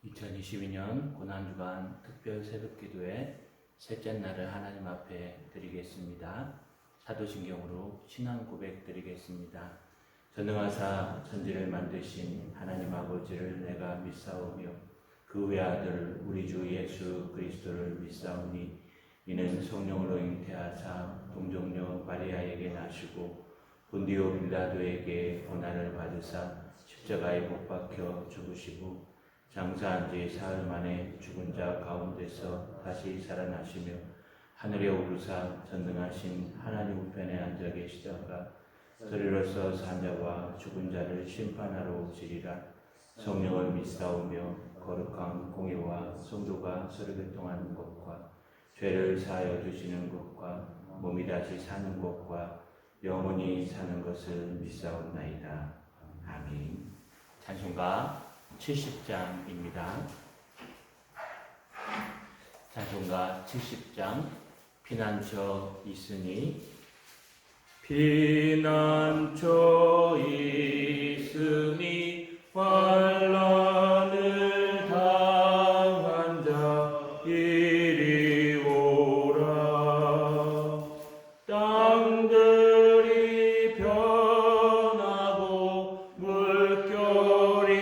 2022년 고난주간 특별 새벽기도의 셋째 날을 하나님 앞에 드리겠습니다. 사도신경으로 신앙 고백 드리겠습니다. 전능하사 천지를 만드신 하나님 아버지를 내가 믿사오며 그 외아들 우리 주 예수 그리스도를 믿사오니 이는 성령으로 잉태하사 동정녀 마리아에게 나시고 본디오 빌라도에게 고난을 받으사 십자가에 못 박혀 죽으시고 장사한 지 사흘 만에 죽은 자 가운데서 다시 살아나시며 하늘에 오르사 전능하신 하나님 우편에 앉아 계시다가 저리로서 산자와 죽은 자를 심판하러 오시리라. 성령을 믿사오며 거룩한 공의와 성도가 서로 교통하는 것과 죄를 사하여 주시는 것과 몸이 다시 사는 것과 영원히 사는 것을 믿사옵나이다. 아멘. 찬송가 70장입니다. 찬송가 70장 피난처 있으니 피난처 있으니 환난을 당한 자 이리 오라. 땅들이 변하고 물결이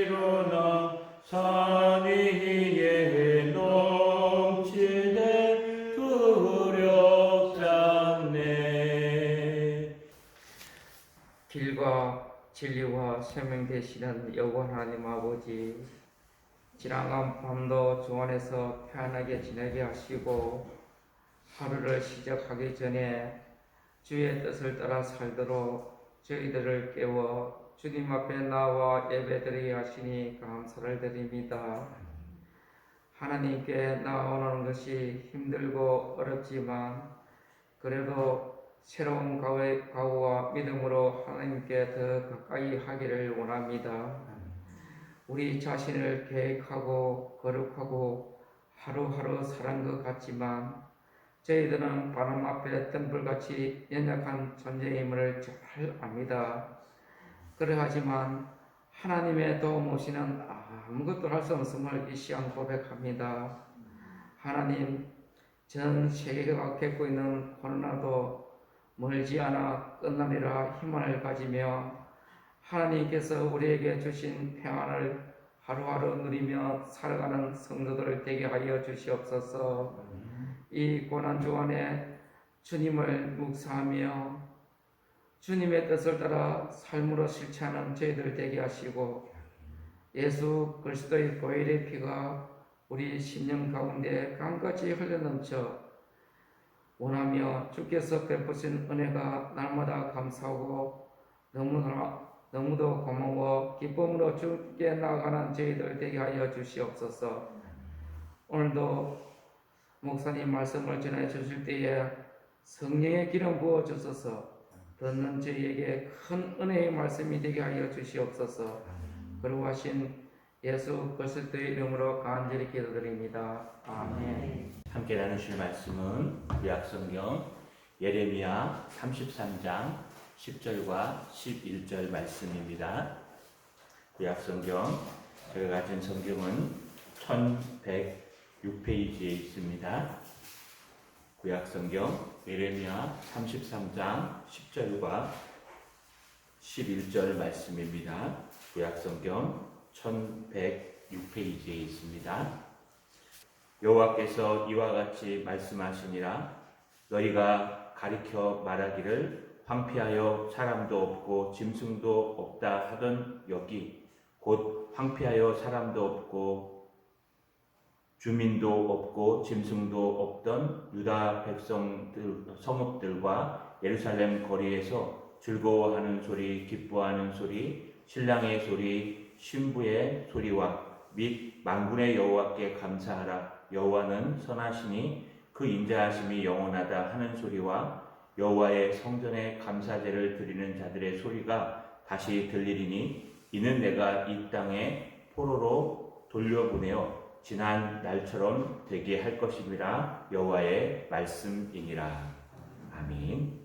일어나 산 위에 넘치네 두렵잖네. 길과 진리와 생명 되시는 여호와 하나님 아버지, 지나간 밤도 주 안에서 편안하게 지내게 하시고 하루를 시작하기 전에 주의 뜻을 따라 살도록 저희들을 깨워 주님 앞에 나와 예배드리게 하시니 감사를 드립니다. 하나님께 나아오는 것이 힘들고 어렵지만 그래도 새로운 각오와 믿음으로 하나님께 더 가까이 하기를 원합니다. 우리 자신을 계획하고 거룩하고 하루하루 살아간 것 같지만 저희들은 바람 앞에 덤불같이 연약한 존재임을 잘 압니다. 그러하지만 하나님의 도움 없이는 아무것도 할 수 없음을 이 시간 고백합니다. 하나님, 전 세계가 겪고 있는 코로나도 멀지 않아 끝나리라 희망을 가지며 하나님께서 우리에게 주신 평안을 하루하루 누리며 살아가는 성도들 되게 하여 주시옵소서. 이 고난 주간에 주님을 묵상하며 주님의 뜻을 따라 삶으로 실천하는 저희들 되게 하시고 예수 그리스도의 보혈의 피가 우리 심령 가운데 강같이 흘러넘쳐 원하며 주께서 베푸신 은혜가 날마다 감사하고 너무도 고마워 기쁨으로 주께 나아가는 저희들 되게 하여 주시옵소서. 오늘도 목사님 말씀을 전해 주실 때에 성령의 기름 부어 주소서. 듣는 저희에게 큰 은혜의 말씀이 되게 하여 주시옵소서. 거룩하신 예수 그리스도의 이름으로 간절히 기도드립니다. 아멘. 함께 나누실 말씀은 구약성경 예레미야 33장 10절과 11절 말씀입니다. 구약성경 제가 가진 성경은 1106페이지에 있습니다. 구약성경 예레미야 33장 10절과 11절 말씀입니다. 구약성경 1106페이지에 있습니다. 여호와께서 이와 같이 말씀하시니라. 너희가 가리켜 말하기를 황폐하여 사람도 없고 짐승도 없다 하던 여기 곧 황폐하여 사람도 없고 주민도 없고 짐승도 없던 유다 백성들 성읍들과 예루살렘 거리에서 즐거워하는 소리, 기뻐하는 소리, 신랑의 소리, 신부의 소리와 및 만군의 여호와께 감사하라. 여호와는 선하시니 그 인자하심이 영원하다 하는 소리와 여호와의 성전에 감사제를 드리는 자들의 소리가 다시 들리리니 이는 내가 이 땅에 포로로 돌려보내어 지난 날처럼 되게 할 것임이라. 여호와의 말씀이니라. 아멘.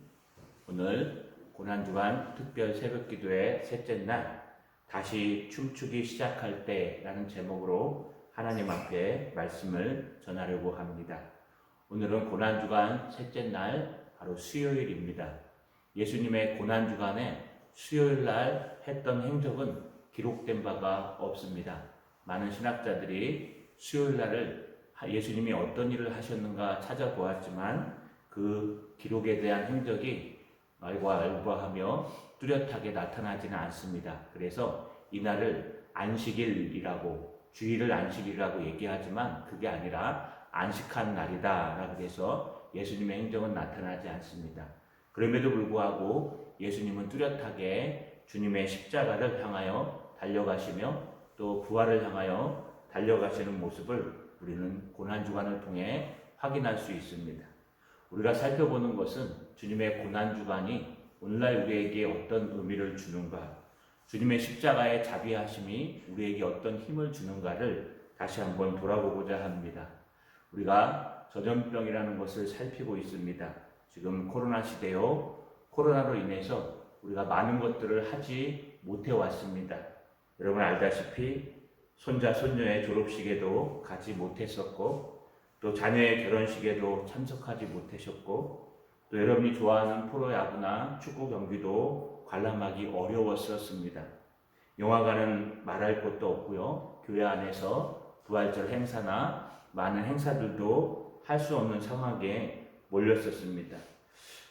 오늘 고난주간 특별 새벽기도의 셋째 날 다시 춤추기 시작할 때라는 제목으로 하나님 앞에 말씀을 전하려고 합니다. 오늘은 고난주간 셋째 날 바로 수요일입니다. 예수님의 고난주간에 수요일 날 했던 행적은 기록된 바가 없습니다. 많은 신학자들이 수요일 날을 예수님이 어떤 일을 하셨는가 찾아보았지만 그 기록에 대한 행적이 알과하며 뚜렷하게 나타나지는 않습니다. 그래서 이날을 안식일이라고, 주일을 안식일이라고 얘기하지만 그게 아니라 안식한 날이다 라고 해서 예수님의 행적은 나타나지 않습니다. 그럼에도 불구하고 예수님은 뚜렷하게 주님의 십자가를 향하여 달려가시며 또 부활을 향하여 달려가시는 모습을 우리는 고난주간을 통해 확인할 수 있습니다. 우리가 살펴보는 것은 주님의 고난주간이 오늘날 우리에게 어떤 의미를 주는가, 주님의 십자가의 자비하심이 우리에게 어떤 힘을 주는가를 다시 한번 돌아보고자 합니다. 우리가 전염병이라는 것을 살피고 있습니다. 지금 코로나 시대요, 코로나로 인해서 우리가 많은 것들을 하지 못해 왔습니다. 여러분 알다시피 손자 손녀의 졸업식에도 가지 못했었고, 또 자녀의 결혼식에도 참석하지 못하셨고, 또 여러분이 좋아하는 프로야구나 축구 경기도 관람하기 어려웠었습니다. 영화관은 말할 것도 없고요, 교회 안에서 부활절 행사나 많은 행사들도 할 수 없는 상황에 몰렸었습니다.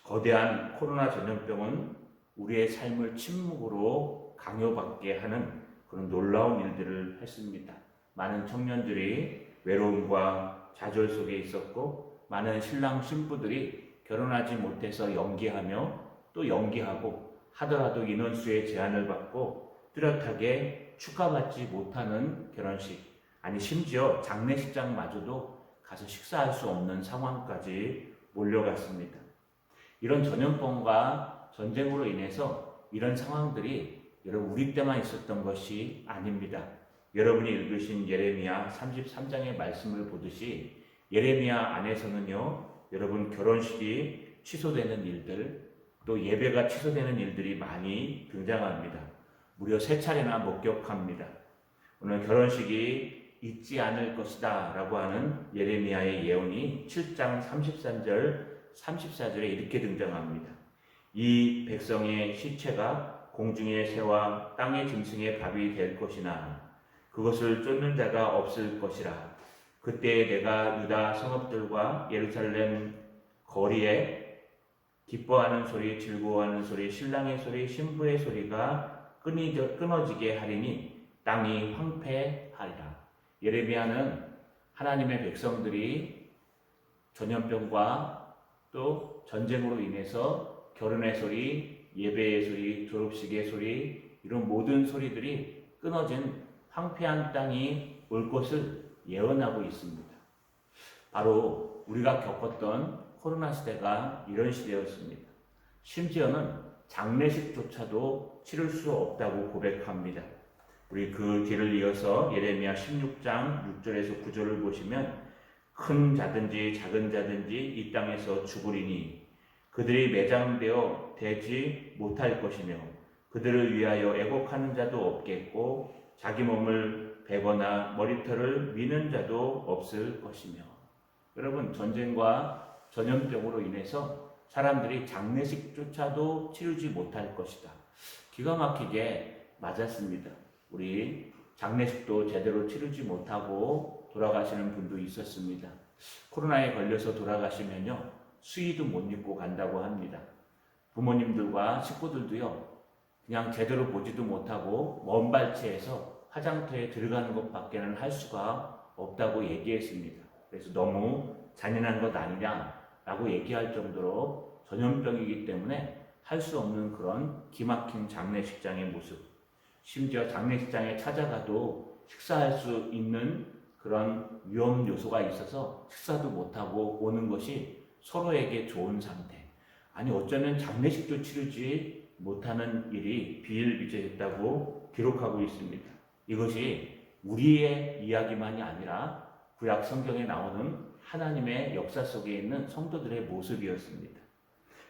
거대한 코로나 전염병은 우리의 삶을 침묵으로 강요받게 하는 그런 놀라운 일들을 했습니다. 많은 청년들이 외로움과 좌절 속에 있었고, 많은 신랑 신부들이 결혼하지 못해서 연기하며 또 연기하고, 하더라도 인원수의 제한을 받고 뚜렷하게 축하받지 못하는 결혼식, 아니 심지어 장례식장마저도 가서 식사할 수 없는 상황까지 몰려갔습니다. 이런 전염병과 전쟁으로 인해서 이런 상황들이 여러분 우리 때만 있었던 것이 아닙니다. 여러분이 읽으신 예레미야 33장의 말씀을 보듯이 예레미야 안에서는요, 여러분 결혼식이 취소되는 일들, 또 예배가 취소되는 일들이 많이 등장합니다. 무려 3차례나 목격합니다. 오늘 결혼식이 있지 않을 것이다 라고 하는 예레미야의 예언이 7장 33절 34절에 이렇게 등장합니다. 이 백성의 시체가 공중의 새와 땅의 짐승의 밥이 될 것이나 그것을 쫓는 자가 없을 것이라. 그때 내가 유다 성읍들과 예루살렘 거리에 기뻐하는 소리, 즐거워하는 소리, 신랑의 소리, 신부의 소리가 끊어지게 하리니 땅이 황폐하리라. 예레미야는 하나님의 백성들이 전염병과 또 전쟁으로 인해서 결혼의 소리, 예배의 소리, 졸업식의 소리, 이런 모든 소리들이 끊어진 황폐한 땅이 올 것을 예언하고 있습니다. 바로 우리가 겪었던 코로나 시대가 이런 시대였습니다. 심지어는 장례식조차도 치를 수 없다고 고백합니다. 우리 그 뒤를 이어서 예레미야 16장 6절에서 9절을 보시면 큰 자든지 작은 자든지 이 땅에서 죽으리니 그들이 매장되어 되지 못할 것이며 그들을 위하여 애곡하는 자도 없겠고 자기 몸을 베거나 머리털을 미는 자도 없을 것이며. 여러분, 전쟁과 전염병으로 인해서 사람들이 장례식조차도 치르지 못할 것이다. 기가 막히게 맞았습니다. 우리 장례식도 제대로 치르지 못하고 돌아가시는 분도 있었습니다. 코로나에 걸려서 돌아가시면요, 수의도 못 입고 간다고 합니다. 부모님들과 식구들도요, 그냥 제대로 보지도 못하고 먼 발치에서 화장터에 들어가는 것밖에는 할 수가 없다고 얘기했습니다. 그래서 너무 잔인한 것 아니냐라고 얘기할 정도로 전염병이기 때문에 할 수 없는 그런 기막힌 장례식장의 모습, 심지어 장례식장에 찾아가도 식사할 수 있는 그런 위험 요소가 있어서 식사도 못하고 오는 것이 서로에게 좋은 상태. 아니 어쩌면 장례식도 치르지 못하는 일이 비일비재했다고 기록하고 있습니다. 이것이 우리의 이야기만이 아니라 구약 성경에 나오는 하나님의 역사 속에 있는 성도들의 모습이었습니다.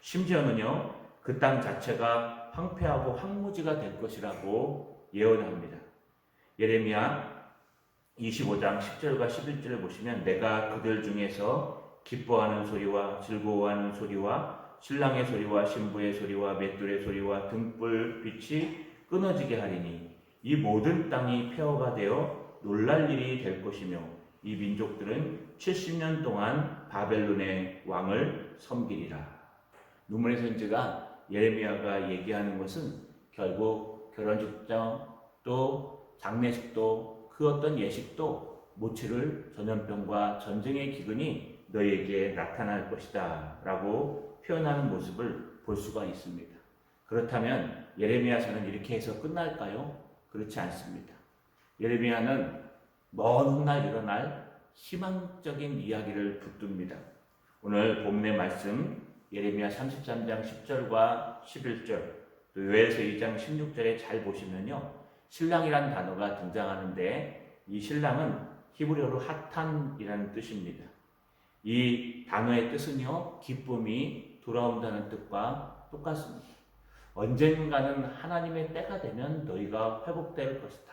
심지어는요, 그 땅 자체가 황폐하고 황무지가 될 것이라고 예언합니다. 예레미야 25장 10절과 11절을 보시면 내가 그들 중에서 기뻐하는 소리와 즐거워하는 소리와 신랑의 소리와 신부의 소리와 맷돌의 소리와 등불빛이 끊어지게 하리니 이 모든 땅이 폐허가 되어 놀랄 일이 될 것이며 이 민족들은 70년 동안 바벨론의 왕을 섬기리라. 눈물의 선지가 예레미야가 얘기하는 것은 결국 결혼식장 또 장례식도 그 어떤 예식도 못 치를 전염병과 전쟁의 기근이 너희에게 나타날 것이다 라고 표현하는 모습을 볼 수가 있습니다. 그렇다면 예레미야서는 이렇게 해서 끝날까요? 그렇지 않습니다. 예레미야는 먼 훗날 일어날 희망적인 이야기를 붙듭니다. 오늘 본문의 말씀 예레미야 33장 10절과 11절 또 요엘서 2장 16절에 잘 보시면요. 신랑이란 단어가 등장하는데 이 신랑은 히브리어로 핫한이라는 뜻입니다. 이 단어의 뜻은요. 기쁨이 돌아온다는 뜻과 똑같습니다. 언젠가는 하나님의 때가 되면 너희가 회복될 것이다.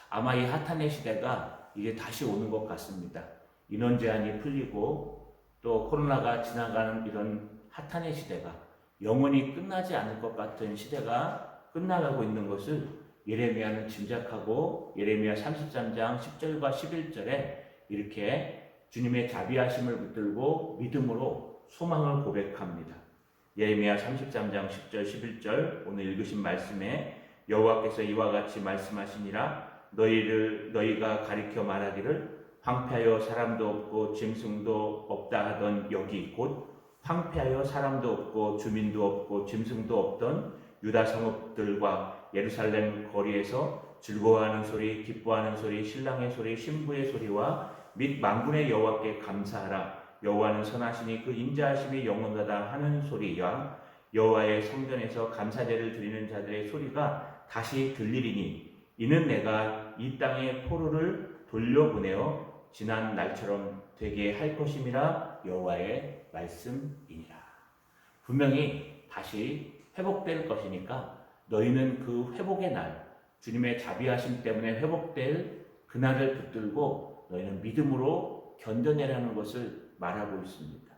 아마 이 핫한의 시대가 이제 다시 오는 것 같습니다. 인원 제한이 풀리고 또 코로나가 지나가는 이런 핫한의 시대가 영원히 끝나지 않을 것 같은 시대가 끝나가고 있는 것을 예레미야는 짐작하고 예레미야 33장 10절과 11절에 이렇게 주님의 자비하심을 붙들고 믿음으로 소망을 고백합니다. 예레미야 33장 10절 11절 오늘 읽으신 말씀에 여호와께서 이와 같이 말씀하시니라 너희가 가리켜 말하기를 황폐하여 사람도 없고 짐승도 없다 하던 여기 곧 황폐하여 사람도 없고 주민도 없고 짐승도 없던 유다 성읍들과 예루살렘 거리에서 즐거워하는 소리, 기뻐하는 소리, 신랑의 소리, 신부의 소리와 및 만군의 여호와께 감사하라. 여호와는 선하시니 그 인자하심이 영원하다 하는 소리와 여호와의 성전에서 감사제를 드리는 자들의 소리가 다시 들리리니 이는 내가 이 땅에 포로를 돌려보내어 지난 날처럼 되게 할 것임이라 여호와의 말씀이니라. 분명히 다시 회복될 것이니까 너희는 그 회복의 날, 주님의 자비하심 때문에 회복될 그날을 붙들고 너희는 믿음으로 견뎌내라는 것을 말하고 있습니다.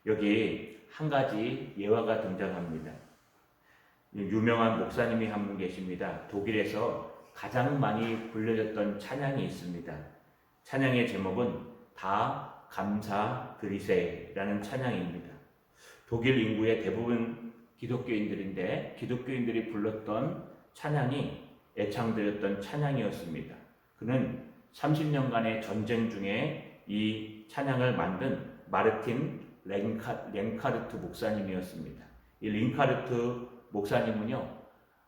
여기 한 가지 예화가 등장합니다. 유명한 목사님이 한 분 계십니다. 독일에서 가장 많이 불려졌던 찬양이 있습니다. 찬양의 제목은 다 감사드리세라는 찬양입니다. 독일 인구의 대부분 기독교인들인데 기독교인들이 불렀던 찬양이 애창드렸던 찬양이었습니다. 그는 30년간의 전쟁 중에 이 찬양을 만든 마르틴 랭카르트 목사님이었습니다. 이 랭카르트 목사님은요,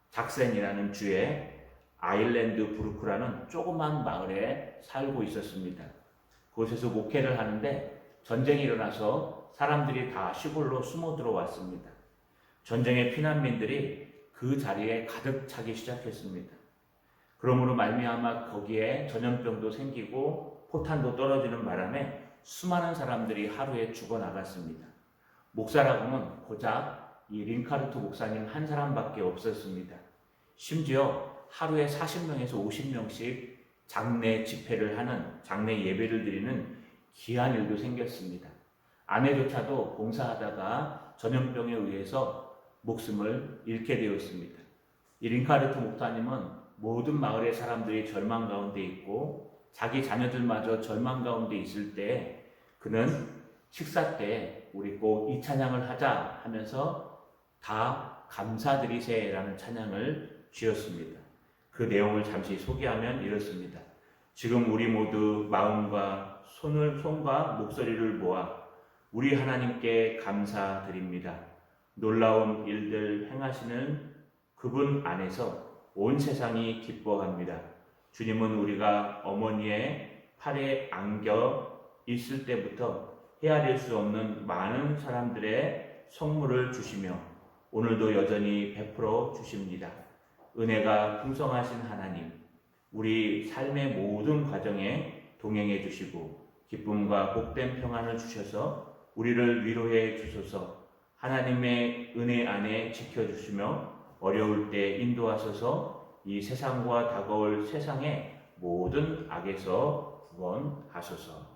작센이라는 주의 아일랜드 부르크라는 조그만 마을에 살고 있었습니다. 그곳에서 목회를 하는데 전쟁이 일어나서 사람들이 다 시골로 숨어 들어왔습니다. 전쟁의 피난민들이 그 자리에 가득 차기 시작했습니다. 그러므로 말미암아 거기에 전염병도 생기고 포탄도 떨어지는 바람에 수많은 사람들이 하루에 죽어나갔습니다. 목사라고는 고작 이 링카르트 목사님 한 사람밖에 없었습니다. 심지어 하루에 40명에서 50명씩 장례 집회를 하는 장례 예배를 드리는 귀한 일도 생겼습니다. 아내조차도 봉사하다가 전염병에 의해서 목숨을 잃게 되었습니다. 이 링카르트 목사님은 모든 마을의 사람들이 절망 가운데 있고 자기 자녀들마저 절망 가운데 있을 때 그는 식사 때 우리 꼭 이 찬양을 하자 하면서 다 감사드리세라는 찬양을 지었습니다. 그 내용을 잠시 소개하면 이렇습니다. 지금 우리 모두 마음과 손과 목소리를 모아 우리 하나님께 감사드립니다. 놀라운 일들 행하시는 그분 안에서 온 세상이 기뻐합니다. 주님은 우리가 어머니의 팔에 안겨 있을 때부터 헤아릴 수 없는 많은 사람들의 선물을 주시며 오늘도 여전히 베풀어 주십니다. 은혜가 풍성하신 하나님, 우리 삶의 모든 과정에 동행해 주시고 기쁨과 복된 평안을 주셔서 우리를 위로해 주소서. 하나님의 은혜 안에 지켜주시며 어려울 때 인도하소서. 이 세상과 다가올 세상의 모든 악에서 구원하소서.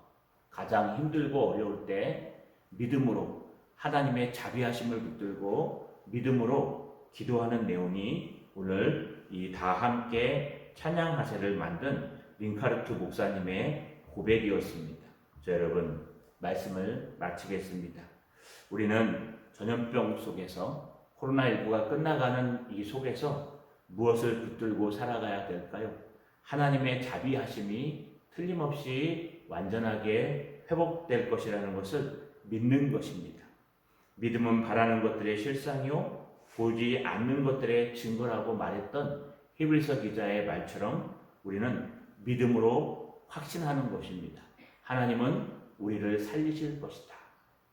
가장 힘들고 어려울 때 믿음으로 하나님의 자비하심을 붙들고 믿음으로 기도하는 내용이 오늘 이 다 함께 찬양하세를 만든 링카르트 목사님의 고백이었습니다. 자, 여러분, 말씀을 마치겠습니다. 우리는 전염병 속에서 코로나19가 끝나가는 이 속에서 무엇을 붙들고 살아가야 될까요? 하나님의 자비하심이 틀림없이 완전하게 회복될 것이라는 것을 믿는 것입니다. 믿음은 바라는 것들의 실상이요 보이지 않는 것들의 증거라고 말했던 히브리서 기자의 말처럼 우리는 믿음으로 확신하는 것입니다. 하나님은 우리를 살리실 것이다.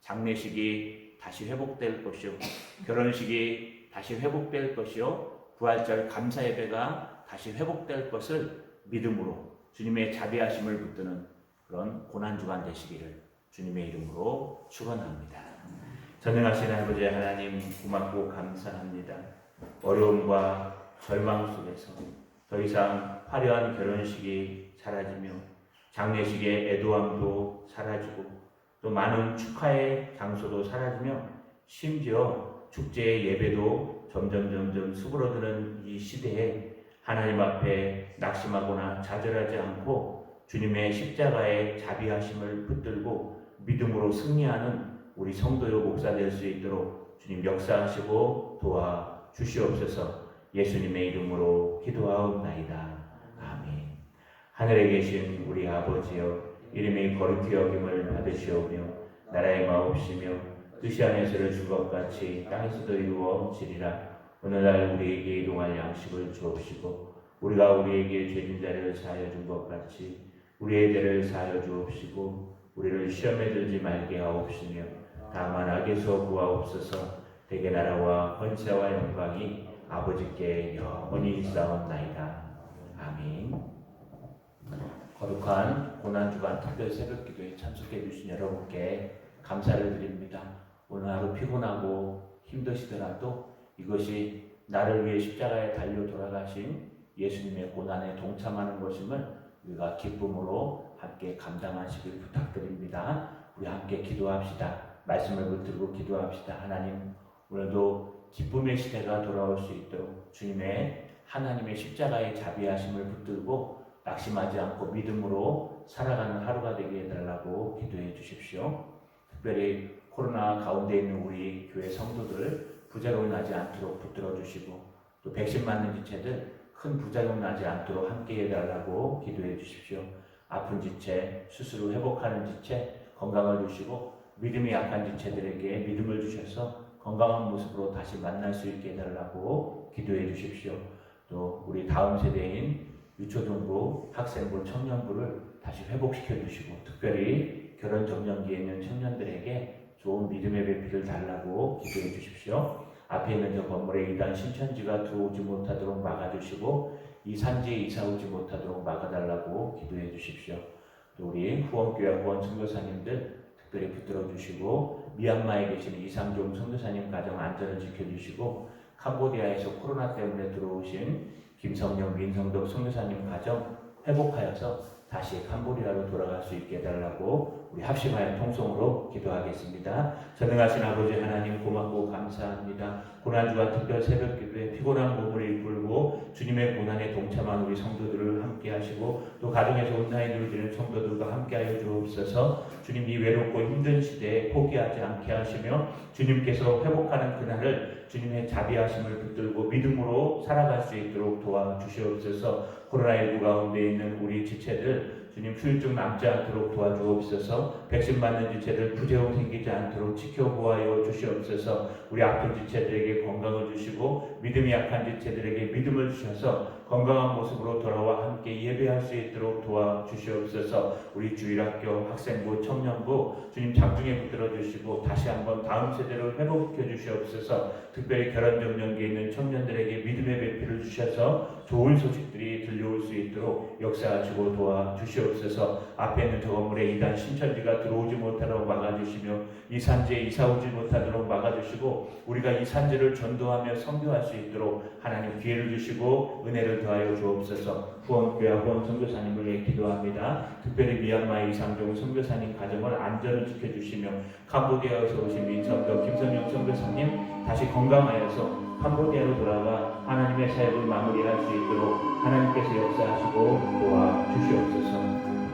장례식이 다시 회복될 것이요 결혼식이 다시 회복될 것이요 부활절 감사 예배가 다시 회복될 것을 믿음으로 주님의 자비하심을 붙드는 그런 고난주간 되시기를 주님의 이름으로 축원합니다. 전능하신 아버지 하나님, 고맙고 감사합니다. 어려움과 절망 속에서 더 이상 화려한 결혼식이 사라지며 장례식의 애도함도 사라지고 또 많은 축하의 장소도 사라지며 심지어 축제의 예배도 점점 수그러드는 이 시대에 하나님 앞에 낙심하거나 좌절하지 않고 주님의 십자가의 자비하심을 붙들고 믿음으로 승리하는 우리 성도요 목사 될 수 있도록 주님 역사하시고 도와주시옵소서. 예수님의 이름으로 기도하옵나이다. 아멘. 하늘에 계신 우리 아버지여, 이름이 거룩히 여김을 받으시오며 나라의 마옵시며 뜻이 하늘에서 준 것 같이 땅에서도 이루어지리라. 오늘날 우리에게 일용할 양식을 주옵시고 우리가 우리에게 죄진 자를 사하여 준 것 같이 우리의 죄를 사하여 주옵시고 우리를 시험에 들지 말게 하옵시며 다만 악에서 구하옵소서. 대개 나라와 권세와 영광이 아버지께 영원히 있사옵나이다. 아멘. 거룩한 고난주간 특별 새벽기도에 참석해 주신 여러분께 감사를 드립니다. 오늘 하루 피곤하고 힘드시더라도 이것이 나를 위해 십자가에 달려 돌아가신 예수님의 고난에 동참하는 것임을 우리가 기쁨으로 함께 감당하시길 부탁드립니다. 우리 함께 기도합시다. 말씀을 붙들고 기도합시다. 하나님, 오늘도 기쁨의 시대가 돌아올 수 있도록 주님의 하나님의 십자가의 자비하심을 붙들고 낙심하지 않고 믿음으로 살아가는 하루가 되게 해달라고 기도해 주십시오. 특별히 코로나 가운데 있는 우리 교회 성도들 부작용 나지 않도록 붙들어 주시고 또 백신 맞는 지체들 큰 부작용 나지 않도록 함께 해달라고 기도해 주십시오. 아픈 지체, 스스로 회복하는 지체 건강을 주시고 믿음이 약한 지체들에게 믿음을 주셔서 건강한 모습으로 다시 만날 수 있게 해달라고 기도해 주십시오. 또 우리 다음 세대인 유초등부, 학생부, 청년부를 다시 회복시켜 주시고 특별히 결혼 정년기에 있는 청년들에게 좋은 믿음의 배필을 달라고 기도해 주십시오. 앞에 있는 저 건물에 이단 신천지가 들어오지 못하도록 막아주시고 이 산지에 이사 오지 못하도록 막아달라고 기도해 주십시오. 또 우리 후원교회 후원 선교사님들 특별히 붙들어 주시고 미얀마에 계신 이상종 선교사님 가정 안전을 지켜주시고 캄보디아에서 코로나 때문에 들어오신 김성령 민성덕 선교사님 가정 회복하여서 다시 캄보디아로 돌아갈 수 있게 해달라고 우리 합심하여 통성으로 기도하겠습니다. 전능하신 아버지 하나님 고맙고 감사합니다. 고난주간 특별 새벽기도에 피곤한 몸을 이끌고 주님의 고난에 동참한 우리 성도들을 함께 하시고 또 가정에서 온라인 누리는 성도들과 함께하여 주옵소서. 주님 이 외롭고 힘든 시대에 포기하지 않게 하시며 주님께서 회복하는 그날을 주님의 자비하심을 붙들고 믿음으로 살아갈 수 있도록 도와주시옵소서. 코로나19 가운데 있는 우리 지체들 주님 후유증 남지 않도록 도와주옵소서. 백신 맞는 지체들 부작용 생기지 않도록 지켜보아여 주시옵소서. 우리 아픈 지체들에게 건강을 주시고 믿음이 약한 지체들에게 믿음을 주셔서 건강한 모습으로 돌아와 함께 예배할 수 있도록 도와주시옵소서. 우리 주일학교, 학생부, 청년부 주님 장중에 붙들어 주시고 다시 한번 다음 세대를 회복시켜 주시옵소서. 특별히 결혼 정년기에 있는 청년들에게 믿음의 배필을 주셔서 좋은 소식들이 들려올 수 있도록 역사하시고 도와주시옵소서. 주시옵소서. 앞에 있는 저 건물에 이단 신천지가 들어오지 못하도록 막아주시며 이 산지에 이사 오지 못하도록 막아주시고 우리가 이 산지를 전도하며 선교할 수 있도록 하나님 기회를 주시고 은혜를 더하여 주옵소서. 후원교회 후원 선교사님을 위해 기도합니다. 특별히 미얀마의 이상종 선교사님 가정을 안전을 지켜주시며 캄보디아에서 오신 민성도 김성영 선교사님 다시 건강하여서 캄보디아로 돌아가 하나님의 사역을 마무리할 수 있도록 하나님께서 역사하시고 도와주시옵소서.